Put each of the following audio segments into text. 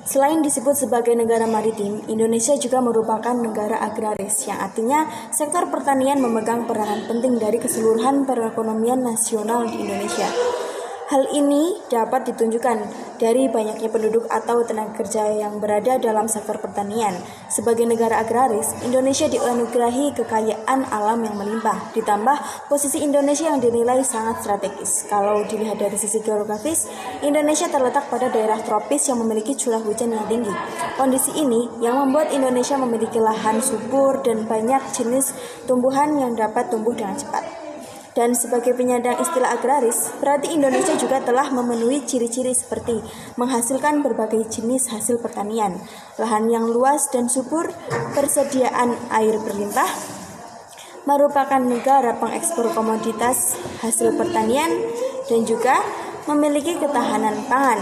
Selain disebut sebagai negara maritim, Indonesia juga merupakan negara agraris, yang artinya sektor pertanian memegang peranan penting dari keseluruhan perekonomian nasional di Indonesia. Hal ini dapat ditunjukkan dari banyaknya penduduk atau tenaga kerja yang berada dalam sektor pertanian. Sebagai negara agraris, Indonesia dianugerahi kekayaan alam yang melimpah, ditambah posisi Indonesia yang dinilai sangat strategis. Kalau dilihat dari sisi geografis, Indonesia terletak pada daerah tropis yang memiliki curah hujan yang tinggi. Kondisi ini yang membuat Indonesia memiliki lahan subur dan banyak jenis tumbuhan yang dapat tumbuh dengan cepat. Dan sebagai penyandang istilah agraris, berarti Indonesia juga telah memenuhi ciri-ciri seperti menghasilkan berbagai jenis hasil pertanian, lahan yang luas dan subur, persediaan air berlimpah, merupakan negara pengekspor komoditas hasil pertanian, dan juga memiliki ketahanan pangan.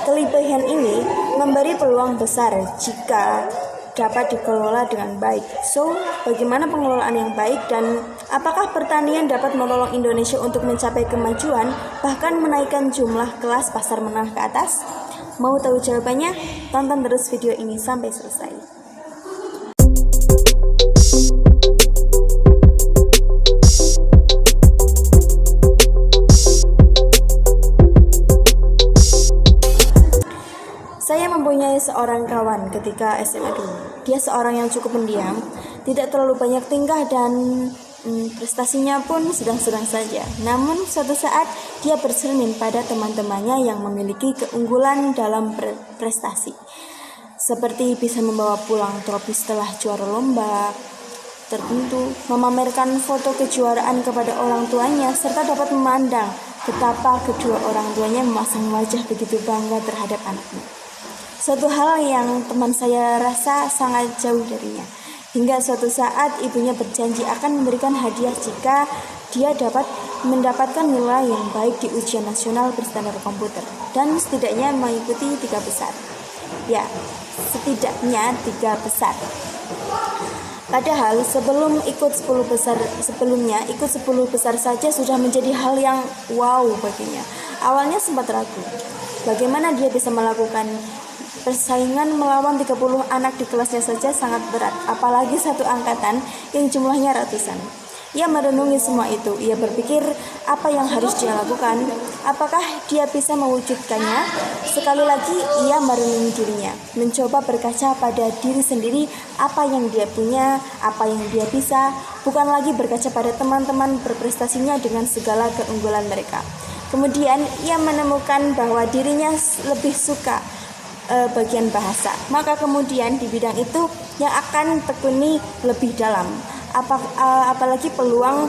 Kelebihan ini memberi peluang besar jika dapat dikelola dengan baik. So, bagaimana pengelolaan yang baik dan apakah pertanian dapat menolong Indonesia untuk mencapai kemajuan, bahkan menaikkan jumlah kelas pasar menengah ke atas? Mau tahu jawabannya? Tonton terus video ini sampai selesai. Saya mempunyai seorang kawan ketika SMA dulu. Dia seorang yang cukup pendiam, tidak terlalu banyak tingkah dan prestasinya pun sedang-sedang saja. Namun suatu saat dia bercermin pada teman-temannya yang memiliki keunggulan dalam prestasi. Seperti bisa membawa pulang trofi setelah juara lomba tertentu, memamerkan foto kejuaraan kepada orang tuanya, serta dapat memandang betapa kedua orang tuanya memasang wajah begitu bangga terhadap anaknya. Suatu hal yang teman saya rasa sangat jauh darinya. Hingga suatu saat ibunya berjanji akan memberikan hadiah jika dia dapat mendapatkan nilai yang baik di ujian nasional berstandar komputer dan setidaknya mengikuti 3 besar. Ya, setidaknya 3 besar. Padahal sebelumnya ikut 10 besar saja sudah menjadi hal yang wow baginya. Awalnya sempat ragu, bagaimana dia bisa melakukan persaingan melawan 30 anak di kelasnya saja sangat berat, apalagi satu angkatan yang jumlahnya ratusan. Ia merenungi semua itu. Ia berpikir apa yang harus dia lakukan, apakah dia bisa mewujudkannya. Sekali lagi ia merenungi dirinya, mencoba berkaca pada diri sendiri, apa yang dia punya, apa yang dia bisa, bukan lagi berkaca pada teman-teman berprestasinya dengan segala keunggulan mereka. Kemudian ia menemukan bahwa dirinya lebih suka bagian bahasa, maka kemudian di bidang itu yang akan tekuni lebih dalam. Apalagi peluang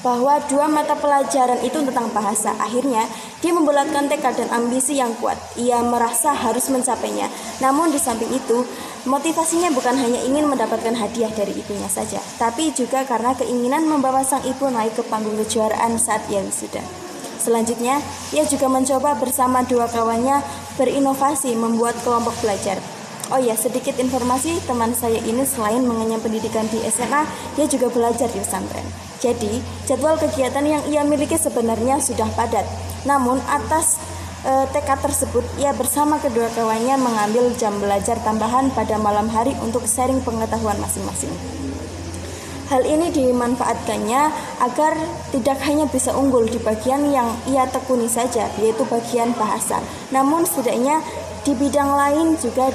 bahwa 2 mata pelajaran itu tentang bahasa. Akhirnya dia membulatkan tekad dan ambisi yang kuat. Ia merasa harus mencapainya. Namun di samping itu, motivasinya bukan hanya ingin mendapatkan hadiah dari ibunya saja, tapi juga karena keinginan membawa sang ibu naik ke panggung kejuaraan saat ia wisuda. Selanjutnya, ia juga mencoba bersama 2 kawannya berinovasi membuat kelompok belajar. Oh ya, sedikit informasi, teman saya ini selain mengenyam pendidikan di SMA, dia juga belajar di pesantren. Jadi, jadwal kegiatan yang ia miliki sebenarnya sudah padat. Namun, atas tekad tersebut, ia bersama kedua kawannya mengambil jam belajar tambahan pada malam hari untuk sharing pengetahuan masing-masing. Hal ini dimanfaatkannya agar tidak hanya bisa unggul di bagian yang ia tekuni saja, yaitu bagian bahasa, namun setidaknya di bidang lain juga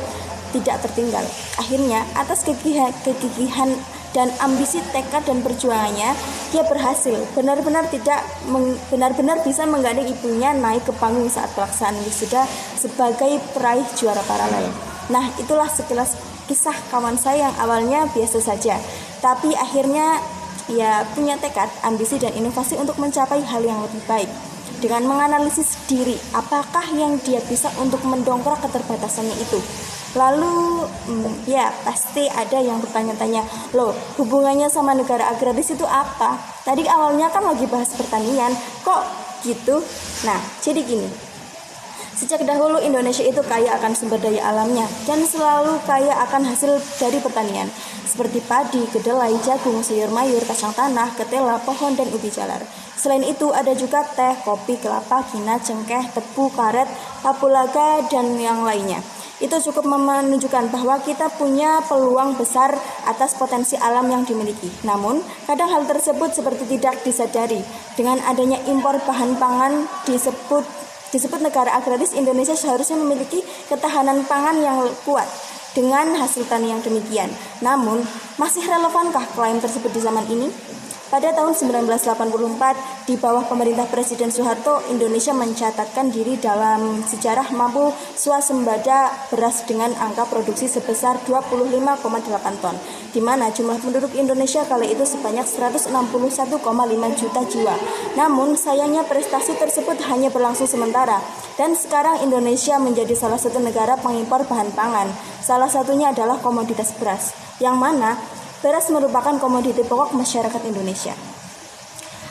tidak tertinggal. Akhirnya, atas kegigihan dan ambisi tekad dan perjuangannya, dia berhasil benar-benar bisa menggandeng ibunya naik ke panggung saat pelaksanaan wisuda sebagai peraih juara paralel. Nah, itulah sekilas kisah kawan saya yang awalnya biasa saja, tapi akhirnya ia punya tekad, ambisi, dan inovasi untuk mencapai hal yang lebih baik. Dengan menganalisis diri, apakah yang dia bisa untuk mendongkrak keterbatasannya itu. Lalu, ya pasti ada yang bertanya-tanya, loh hubungannya sama negara agraris itu apa? Tadi awalnya kan lagi bahas pertanian, kok gitu? Nah, jadi gini. Sejak dahulu Indonesia itu kaya akan sumber daya alamnya dan selalu kaya akan hasil dari pertanian seperti padi, kedelai, jagung, sayur mayur, kacang tanah, ketela, pohon, dan ubi jalar. Selain itu ada juga teh, kopi, kelapa, kina, cengkeh, tebu, karet, kapulaga, dan yang lainnya. Itu cukup menunjukkan bahwa kita punya peluang besar atas potensi alam yang dimiliki. Namun, kadang hal tersebut seperti tidak disadari. Dengan adanya impor bahan pangan disebut negara agraris, Indonesia seharusnya memiliki ketahanan pangan yang kuat dengan hasil tani yang demikian. Namun, masih relevankah klaim tersebut di zaman ini? Pada tahun 1984, di bawah pemerintah Presiden Soeharto, Indonesia mencatatkan diri dalam sejarah mampu swasembada beras dengan angka produksi sebesar 25,8 ton, di mana jumlah penduduk Indonesia kala itu sebanyak 161,5 juta jiwa. Namun, sayangnya prestasi tersebut hanya berlangsung sementara, dan sekarang Indonesia menjadi salah satu negara pengimpor bahan pangan. Salah satunya adalah komoditas beras, yang mana beras merupakan komoditi pokok masyarakat Indonesia.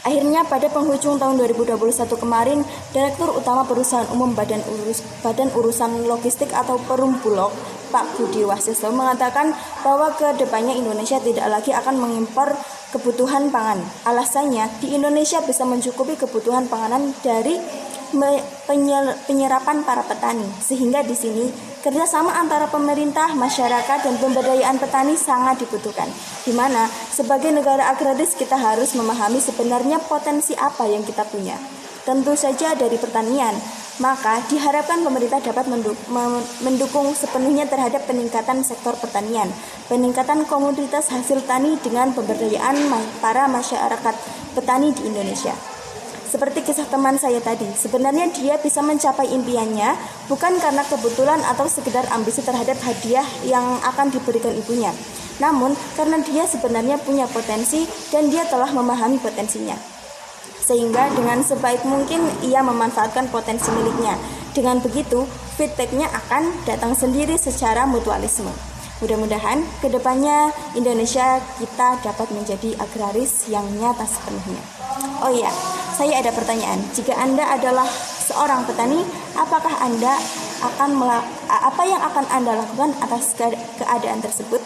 Akhirnya pada penghujung tahun 2021 kemarin, Direktur Utama Perusahaan Umum Badan Urusan Logistik atau Perum Bulog, Pak Budi Waseso, mengatakan bahwa ke depannya Indonesia tidak lagi akan mengimpor kebutuhan pangan. Alasannya, di Indonesia bisa mencukupi kebutuhan panganan dari penyerapan para petani, sehingga di sini kerjasama antara pemerintah, masyarakat, dan pemberdayaan petani sangat dibutuhkan, di mana sebagai negara agraris kita harus memahami sebenarnya potensi apa yang kita punya. Tentu saja dari pertanian, maka diharapkan pemerintah dapat mendukung sepenuhnya terhadap peningkatan sektor pertanian, peningkatan komoditas hasil tani dengan pemberdayaan para masyarakat petani di Indonesia. Seperti kisah teman saya tadi, sebenarnya dia bisa mencapai impiannya bukan karena kebetulan atau sekedar ambisi terhadap hadiah yang akan diberikan ibunya, namun karena dia sebenarnya punya potensi dan dia telah memahami potensinya. Sehingga dengan sebaik mungkin ia memanfaatkan potensi miliknya. Dengan begitu, feedback-nya akan datang sendiri secara mutualisme. Mudah-mudahan kedepannya Indonesia kita dapat menjadi agraris yang nyata sepenuhnya. Oh iya, saya ada pertanyaan. Jika Anda adalah seorang petani, apa yang akan Anda lakukan atas keadaan tersebut?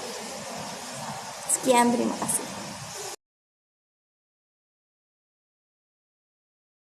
Sekian, terima kasih.